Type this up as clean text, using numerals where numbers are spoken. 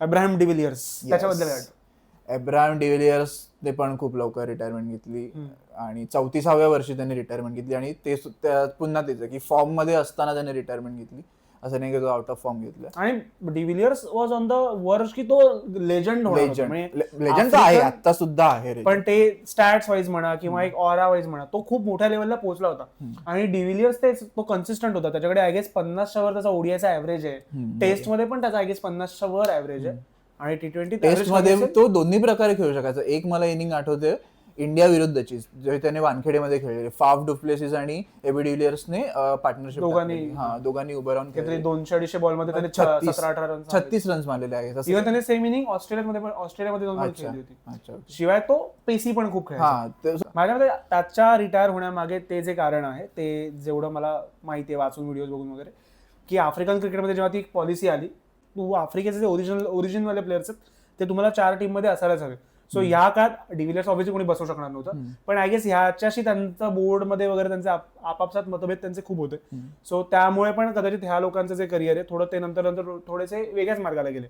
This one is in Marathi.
अब्राहम डिव्हिलियर्स, त्याच्याबद्दल काय वाटतं? अब्राहम डिव्हिलियर्स ते पण खूप लवकर रिटायरमेंट घेतली आणि 34व्या वर्षी त्यांनी रिटायरमेंट घेतली आणि ते पुन्हा तेच की फॉर्म मध्ये असताना त्यांनी रिटायरमेंट घेतली, असं नाही की तो आउट ऑफ फॉर्म घेतला. आणि डिव्हिलियर्स वॉज ऑन द वर्ष की तो लेजंड होणार होता, लेजंड आहे, आता सुद्धा आहे, पण ते स्टॅट्स वाईज म्हणा किंवा एक ऑरा वाईज म्हणा तो खूप मोठ्या लेवलला पोहोचला होता. आणि डिव्हिलियर्स तो कन्सिस्टंट होता, त्याच्याकडे आय गेस 50च्या वर त्याचा ओडीआयचा ऍव्हरेज आहे, टेस्ट मध्ये पण त्याचा आय गेस 50च्या वर ऍव्हरेज आहे, आणि T20 टेस्ट मध्ये तो दोन्ही प्रकारे खेळू शकायचा. एक मला इनिंग आठवते इंडिया विरुद्धची, जे त्याने वानखेडेमध्ये खेळले, फाफ डुप्लेसिस आणि एबी डिव्हिलियर्सने पार्टनरशिप दोघांनी उभं राहून 200-250 बॉल मध्ये त्याने 17-18 रन 36 रन्स मारलेले आहेत. इव्हन त्याने सेम इनिंग ऑस्ट्रेलियामध्ये 2 बॉल खेळली होती. शिवाय तो पेसी पण खूप खेळायचा. माझ्या मते त्याच्या रिटायर होण्यामागे ते जे कारण आहे, ते जेवढं मला माहिती आहे वाचून व्हिडिओज बघून वगैरे, की आफ्रिकन क्रिकेटमध्ये जेव्हा ती पॉलिसी आली, तू आफ्रिकेचे जे ओरिजिनल वाले प्लेयर्स आहेत ते तुम्हाला 4 टीम मध्ये असायलाच हवे. सो ह्या काळात डिव्हिलियर्स ऑब्व्हियसली कोणी बसवू शकणार नव्हतं, पण आय गेस ह्याच्याशी त्यांचा बोर्डमध्ये वगैरे त्यांचे आपापसात मतभेद त्यांचे खूप होते. सो त्यामुळे पण कदाचित ह्या लोकांचं जे करिअर आहे थोडं ते नंतर थोडेसे वेगळ्याच मार्गाला गेले.